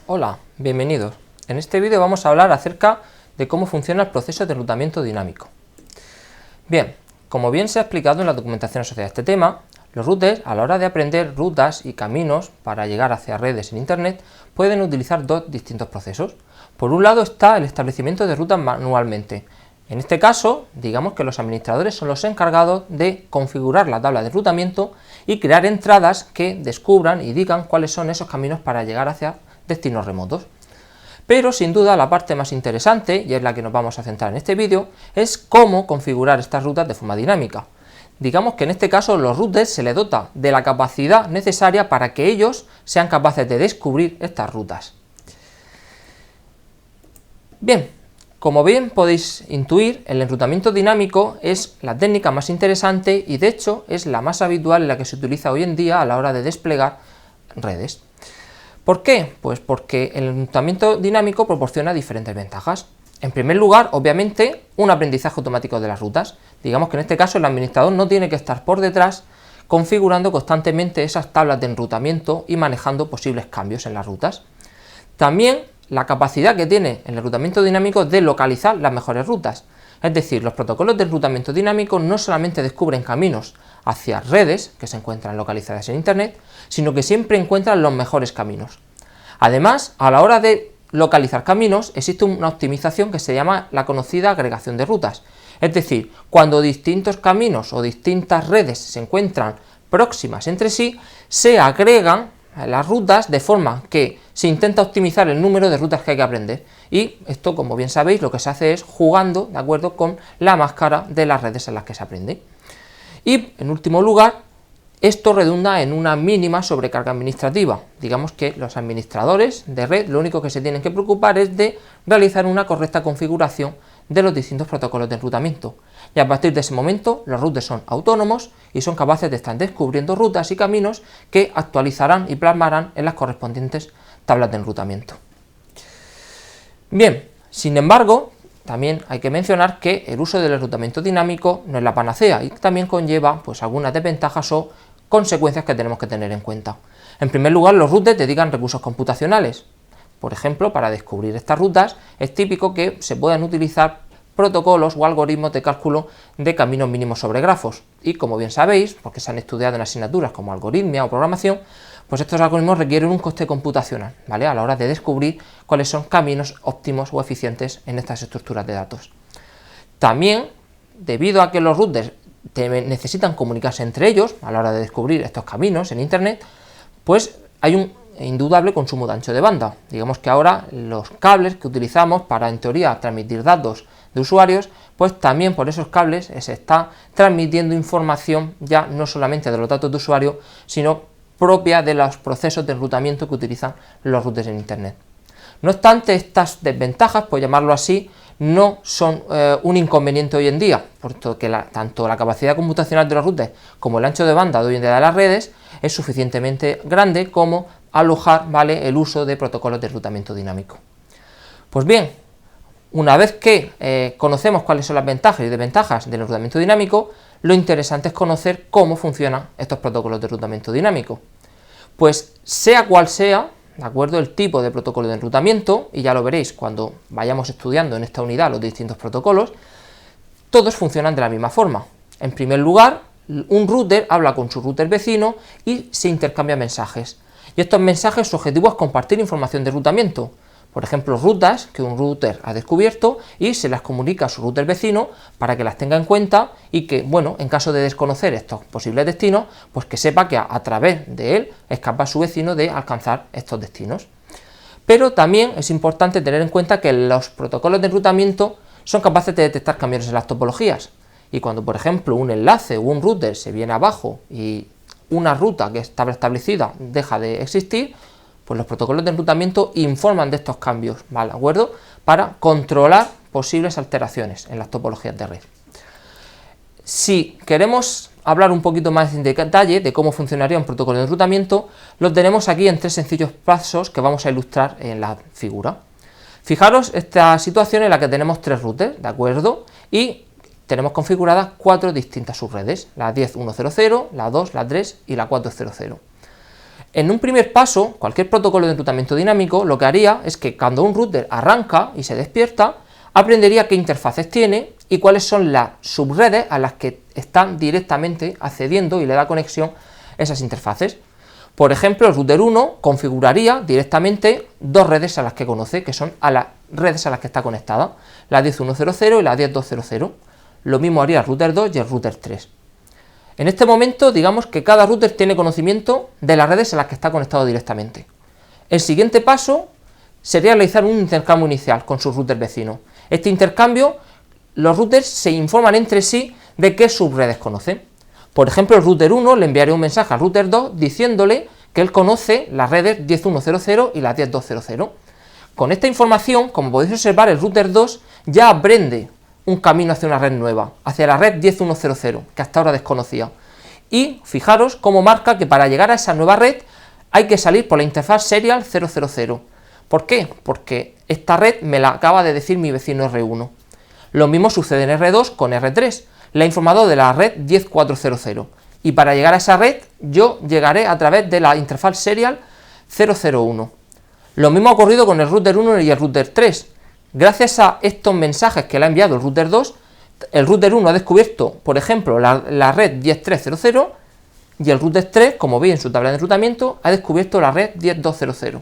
Hola, bienvenidos. En este vídeo vamos a hablar acerca de cómo funciona el proceso de enrutamiento dinámico. Bien, como bien se ha explicado en la documentación asociada a este tema, los routers, a la hora de aprender rutas y caminos para llegar hacia redes en Internet, pueden utilizar dos distintos procesos. Por un lado está el establecimiento de rutas manualmente. En este caso, digamos que los administradores son los encargados de configurar la tabla de enrutamiento y crear entradas que descubran y digan cuáles son esos caminos para llegar hacia destinos remotos. Pero sin duda la parte más interesante, y es la que nos vamos a centrar en este vídeo, es cómo configurar estas rutas de forma dinámica. Digamos que en este caso los routers se les dota de la capacidad necesaria para que ellos sean capaces de descubrir estas rutas. Bien, como bien podéis intuir, el enrutamiento dinámico es la técnica más interesante y de hecho es la más habitual en la que se utiliza hoy en día a la hora de desplegar redes. ¿Por qué? Pues porque el enrutamiento dinámico proporciona diferentes ventajas. En primer lugar, obviamente, un aprendizaje automático de las rutas. Digamos que en este caso el administrador no tiene que estar por detrás configurando constantemente esas tablas de enrutamiento y manejando posibles cambios en las rutas. También la capacidad que tiene el enrutamiento dinámico de localizar las mejores rutas. Es decir, los protocolos de enrutamiento dinámico no solamente descubren caminos hacia redes que se encuentran localizadas en Internet, sino que siempre encuentran los mejores caminos. Además, a la hora de localizar caminos, existe una optimización que se llama la conocida agregación de rutas. Es decir, cuando distintos caminos o distintas redes se encuentran próximas entre sí, se agregan las rutas de forma que se intenta optimizar el número de rutas que hay que aprender. Y esto, como bien sabéis, lo que se hace es jugando de acuerdo con la máscara de las redes en las que se aprende. Y, en último lugar, esto redunda en una mínima sobrecarga administrativa. Digamos que los administradores de red lo único que se tienen que preocupar es de realizar una correcta configuración de los distintos protocolos de enrutamiento. Y a partir de ese momento los routers son autónomos y son capaces de estar descubriendo rutas y caminos que actualizarán y plasmarán en las correspondientes tablas de enrutamiento. Bien, sin embargo, también hay que mencionar que el uso del enrutamiento dinámico no es la panacea y también conlleva pues algunas desventajas o consecuencias que tenemos que tener en cuenta. En primer lugar, los routers dedican recursos computacionales. Por ejemplo, para descubrir estas rutas es típico que se puedan utilizar protocolos o algoritmos de cálculo de caminos mínimos sobre grafos. Y como bien sabéis, porque se han estudiado en asignaturas como algoritmia o programación, pues estos algoritmos requieren un coste computacional, ¿vale?, a la hora de descubrir cuáles son caminos óptimos o eficientes en estas estructuras de datos. También, debido a que los routers necesitan comunicarse entre ellos a la hora de descubrir estos caminos en Internet, pues hay un indudable consumo de ancho de banda. Digamos que ahora los cables que utilizamos para, en teoría, transmitir datos de usuarios, pues también por esos cables se está transmitiendo información ya no solamente de los datos de usuario, sino propia de los procesos de enrutamiento que utilizan los routers en Internet. No obstante, estas desventajas, por llamarlo así, no son un inconveniente hoy en día, puesto que tanto la capacidad computacional de los routers como el ancho de banda de hoy en día de las redes es suficientemente grande como alojar, ¿vale?, el uso de protocolos de enrutamiento dinámico. Pues bien, una vez que conocemos cuáles son las ventajas y desventajas del enrutamiento dinámico, lo interesante es conocer cómo funcionan estos protocolos de enrutamiento dinámico. Pues sea cual sea, ¿de acuerdo?, el tipo de protocolo de enrutamiento, y ya lo veréis cuando vayamos estudiando en esta unidad los distintos protocolos, todos funcionan de la misma forma. En primer lugar, un router habla con su router vecino y se intercambia mensajes. Y estos mensajes, su objetivo es compartir información de enrutamiento. Por ejemplo, rutas que un router ha descubierto y se las comunica a su router vecino para que las tenga en cuenta y que, bueno, en caso de desconocer estos posibles destinos, pues que sepa que a través de él es capaz su vecino de alcanzar estos destinos. Pero también es importante tener en cuenta que los protocolos de enrutamiento son capaces de detectar cambios en las topologías. Y cuando, por ejemplo, un enlace o un router se viene abajo y una ruta que estaba establecida deja de existir, pues los protocolos de enrutamiento informan de estos cambios, ¿vale?, ¿de acuerdo?, para controlar posibles alteraciones en las topologías de red. Si queremos hablar un poquito más en detalle de cómo funcionaría un protocolo de enrutamiento, lo tenemos aquí en 3 sencillos pasos que vamos a ilustrar en la figura. Fijaros esta situación en la que tenemos 3 routers, ¿de acuerdo?, y tenemos configuradas 4 distintas subredes, la 10.1.0.0, la 2, la 3 y la 4.0.0. En un primer paso, cualquier protocolo de enrutamiento dinámico lo que haría es que cuando un router arranca y se despierta, aprendería qué interfaces tiene y cuáles son las subredes a las que están directamente accediendo y le da conexión esas interfaces. Por ejemplo, el router 1 configuraría directamente dos redes a las que conoce, que son a las redes a las que está conectada, la 10.1.0.0 y la 10.2.0.0. Lo mismo haría el router 2 y el router 3. En este momento, digamos que cada router tiene conocimiento de las redes a las que está conectado directamente. El siguiente paso sería realizar un intercambio inicial con sus routers vecinos. Este intercambio, los routers se informan entre sí de qué subredes conocen. Por ejemplo, el router 1 le enviaría un mensaje al router 2 diciéndole que él conoce las redes 10.1.0.0 y las 10.2.0.0. Con esta información, como podéis observar, el router 2 ya aprende un camino hacia una red nueva, hacia la red 10.1.0.0, que hasta ahora desconocía. Y fijaros cómo marca que para llegar a esa nueva red hay que salir por la interfaz serial 000. ¿Por qué? Porque esta red me la acaba de decir mi vecino R1. Lo mismo sucede en R2 con R3. Le ha informado de la red 10.4.0.0. Y para llegar a esa red, yo llegaré a través de la interfaz serial 001. Lo mismo ha ocurrido con el router 1 y el router 3. Gracias a estos mensajes que le ha enviado el router 2, el router 1 ha descubierto, por ejemplo, la red 10.3.0.0 y el router 3, como veis en su tabla de enrutamiento, ha descubierto la red 10.2.0.0.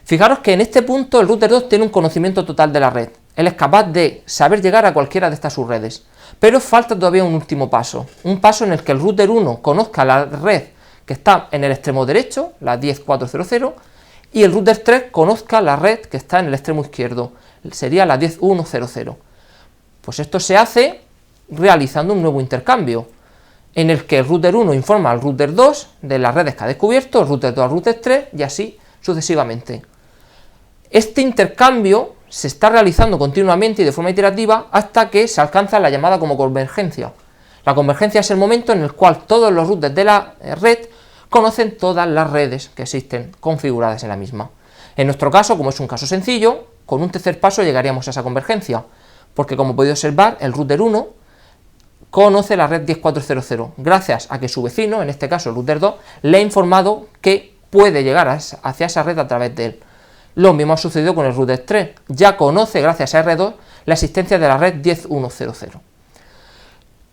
Fijaros que en este punto el router 2 tiene un conocimiento total de la red. Él es capaz de saber llegar a cualquiera de estas subredes. Pero falta todavía un último paso. Un paso en el que el router 1 conozca la red que está en el extremo derecho, la 10.4.0.0, y el router 3 conozca la red que está en el extremo izquierdo, sería la 10.1.0.0. Pues esto se hace realizando un nuevo intercambio, en el que el router 1 informa al router 2 de las redes que ha descubierto, el router 2 al router 3 y así sucesivamente. Este intercambio se está realizando continuamente y de forma iterativa hasta que se alcanza la llamada como convergencia. La convergencia es el momento en el cual todos los routers de la red conocen todas las redes que existen configuradas en la misma. En nuestro caso, como es un caso sencillo, con un tercer paso llegaríamos a esa convergencia, porque como podéis observar, el router 1 conoce la red 10.4.0.0, gracias a que su vecino, en este caso el router 2, le ha informado que puede llegar hacia esa red a través de él. Lo mismo ha sucedido con el router 3, ya conoce gracias a R2 la existencia de la red 10.1.0.0.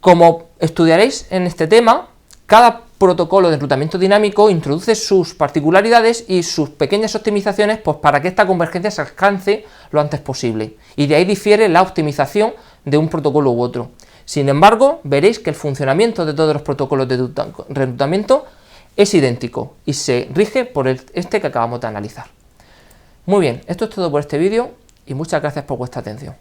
Como estudiaréis en este tema, cada protocolo de enrutamiento dinámico introduce sus particularidades y sus pequeñas optimizaciones pues, para que esta convergencia se alcance lo antes posible, y de ahí difiere la optimización de un protocolo u otro. Sin embargo, veréis que el funcionamiento de todos los protocolos de enrutamiento es idéntico y se rige por este que acabamos de analizar. Muy bien, esto es todo por este vídeo y muchas gracias por vuestra atención.